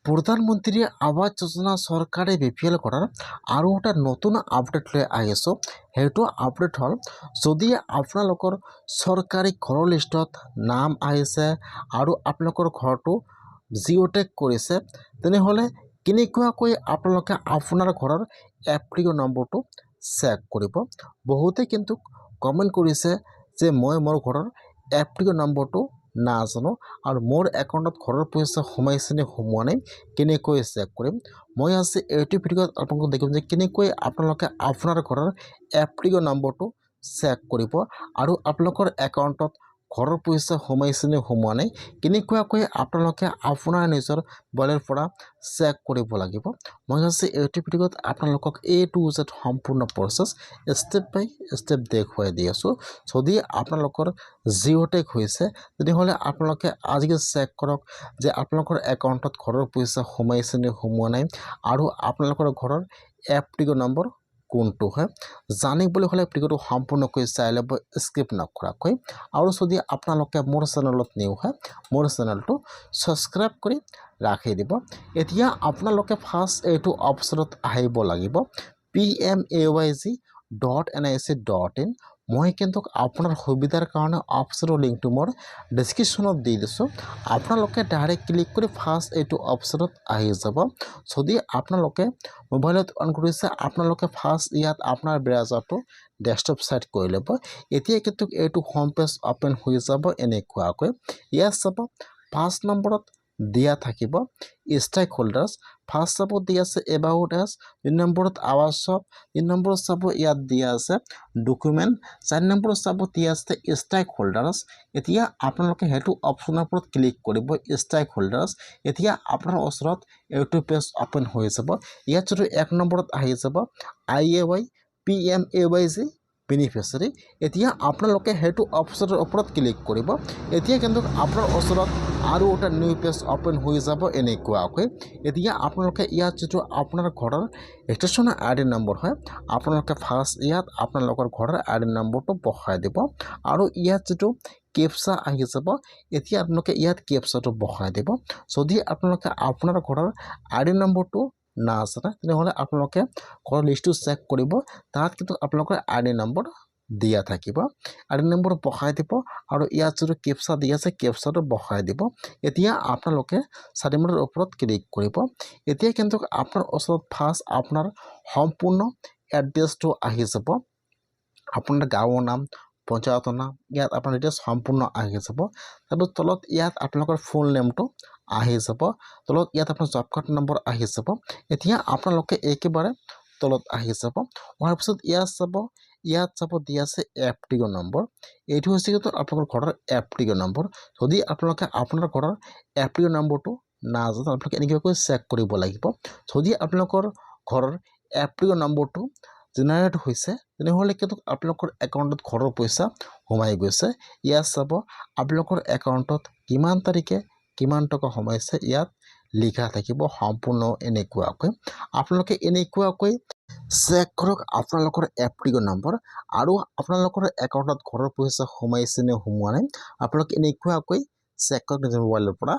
প্ৰধানমন্ত্ৰী আবাস যোজনা চৰকাৰে বিপিএল কৰাৰ আৰু এটা নতুন আপডেট লৈ আহিছোঁ। সেইটো আপডেট হ'ল, যদি আপোনালোকৰ চৰকাৰী ঘৰৰ লিষ্টত নাম আহিছে আৰু আপোনালোকৰ ঘৰটো জিঅ'টেগ কৰিছে, তেনেহ'লে কেনেকুৱাকৈ আপোনালোকে আপোনাৰ ঘৰৰ এপ্লিকেশ্যন নম্বৰটো চেক কৰিব। বহুতে কিন্তু কমেণ্ট কৰিছে যে মই মোৰ ঘৰৰ এপ্লিকেশ্যন নম্বৰটো নাজানো আৰু মোৰ একাউণ্টত ঘৰৰ পইচা সোমাইছে নে সোমোৱা নাই, কেনেকৈ চেক কৰিম। মই আজি এইটো ভিডিঅ'ত আপোনালোকক দেখাম যে কেনেকৈ আপোনালোকে আপোনাৰ ঘৰৰ এপ্লিকেশ্যন নম্বৰটো চেক কৰিব আৰু আপোনালোকৰ একাউণ্টত ঘৰৰ পইচা সোমাইছে নে সোমোৱা নাই, কেনেকুৱাকৈ আপোনালোকে আপোনাৰ নিজৰ মোবাইলৰ পৰা চেক কৰিব লাগিব। মই আজি এইটো ভিডিঅ'ত আপোনালোকক A to Z সম্পূৰ্ণ প্ৰচেছ ষ্টেপ বাই ষ্টেপ দেখুৱাই দি আছোঁ। যদি আপোনালোকৰ জিঅ'টেগ হৈছে, তেনেহ'লে আপোনালোকে আজিকে চেক কৰক যে আপোনালোকৰ একাউণ্টত ঘৰৰ পইচা সোমাইছে নে সোমোৱা নাই আৰু আপোনালোকৰ ঘৰৰ এপ্লিকেশ্যন নম্বৰ কোনটো হয়। জানিবলৈ হ'লে ভিডিঅ'টো সম্পূৰ্ণকৈ চাই ল'ব, স্কিপ নকৰাকৈ। আৰু যদি আপোনালোকে মোৰ চেনেলত নিউ হয়, মোৰ চেনেলটো ছাবস্ক্ৰাইব কৰি ৰাখি দিব। এতিয়া আপোনালোকে ফাৰ্ষ্ট এইটো অপশ্যনত আহিব লাগিব pmayg.nic.in। মই কিন্তু আপোনাৰ সুবিধাৰ কাৰণে অপশ্যনৰ লিংকটো মোৰ ডেছক্ৰিপশ্যনত দি দিছোঁ। আপোনালোকে ডাইৰেক্ট ক্লিক কৰি ফাৰ্ষ্ট এইটো অপশ্যনত আহি যাব। যদি আপোনালোকে মোবাইলত অন কৰিছে, আপোনালোকে ফাৰ্ষ্ট ইয়াত আপোনাৰ ব্ৰাউজাৰটো ডেস্কটপ ছাইড কৰি ল'ব। এতিয়া কিন্তু এইটো হোম পেজ অ'পেন হৈ যাব এনেকুৱাকৈ। ইয়াত চাব 5 নম্বৰত দিয়া থাকিব ষ্টেক হোল্ডাৰ্ছ, ফাৰ্ষ্ট চাব দিয়া আছে এবাউট আছ, 2 নম্বৰত আৱাজ চব, 3 নম্বৰত চাব ইয়াত দিয়া আছে ডকুমেণ্ট, 4 নম্বৰত চাব দিয়া আছে ষ্টেক হোল্ডাৰ্ছ। এতিয়া আপোনালোকে সেইটো অপশ্যনৰ ওপৰত ক্লিক কৰিব ষ্টেক হোল্ডাৰ্ছ। এতিয়া আপোনাৰ ওচৰত এইটো পেজ অ'পেন হৈ যাব। ইয়াত যদি 1 নম্বৰত আহি যাব IAY PMAYG বেনিফিচিয়াৰী। এতিয়া আপোনালোকে সেইটো অপশ্যনৰ ওপৰত ক্লিক কৰিব। এতিয়া কিন্তু আপোনাৰ ওচৰত আৰু এটা নিউ পেজ অ'পেন হৈ যাব এনেকুৱাকৈ। এতিয়া আপোনালোকে ইয়াত যিটো আপোনাৰ ঘৰৰ ৰেজিষ্ট্ৰেশ্যন ID নম্বৰ হয়, আপোনালোকে ফাৰ্ষ্ট ইয়াত আপোনালোকৰ ঘৰৰ ID নম্বৰটো বহাই দিব আৰু ইয়াত যিটো কেপচা আহি যাব, এতিয়া আপোনালোকে ইয়াত কেপচাটো বহাই দিব। যদি আপোনালোকে আপোনাৰ ঘৰৰ ID নম্বৰটো নাজানে, তেনেহ'লে আপোনালোকে ঘৰৰ লিষ্টটো চেক কৰিব। তাত কিন্তু আপোনালোকৰ ID নম্বৰ দিয়া থাকিব। ID নম্বৰ বহাই দিব আৰু ইয়াত যিটো কেপচা দিয়া আছে কেপচাটো বহাই দিব। এতিয়া আপোনালোকে 4 মিনিটৰ ওপৰত ক্লিক কৰিব। এতিয়া কিন্তু আপোনাৰ ওচৰত ফাৰ্ষ্ট আপোনাৰ সম্পূৰ্ণ এড্ৰেছটো আহি যাব, আপোনাৰ গাঁৱৰ নাম, পঞ্চায়তৰ নাম, ইয়াত আপোনাৰ ডিটেইলছ সম্পূৰ্ণ আহি যাব। তাৰপিছত তলত ইয়াত আপোনালোকৰ ফুল নেমটো আহি যাব, তলত ইয়াত আপোনাৰ জব কাৰ্ড নম্বৰ আহি যাব। এতিয়া আপোনালোকে একেবাৰে তলত আহি যাব। হোৱাৰ পিছত ইয়াত চাব দিয়া আছে এপ্লিকেশ্যন নম্বৰ। এইটো হৈছে কিন্তু আপোনালোকৰ ঘৰৰ এপ্লিকেশ্যন নম্বৰ। যদি আপোনালোকে আপোনাৰ ঘৰৰ এপ্লিকেশ্যন নম্বৰটো নাজানে, আপোনালোকে এনেকুৱাকৈ চেক কৰিব লাগিব। যদি আপোনালোকৰ ঘৰৰ এপ্লিকেশ্যন নম্বৰটো জেনেৰেট হৈছে, তেনেহ'লে কিন্তু আপোনালোকৰ একাউণ্টত ঘৰৰ পইচা সোমাই গৈছে। ইয়াত চাব আপোনালোকৰ একাউণ্টত কিমান তাৰিখে কিমান টকা সোমাইছে ইয়াত লিখা থাকিব সম্পূৰ্ণ এনেকুৱাকৈ। আপোনালোকে এনেকুৱাকৈ চেক কৰক আপোনালোকৰ এপ্লিকেশ্যন নম্বৰ আৰু আপোনালোকৰ একাউণ্টত ঘৰৰ পইচা সোমাইছে নে সোমোৱা নাই, আপোনালোকে এনেকুৱাকৈ চেক কৰক নিজৰ মোবাইলৰ পৰা।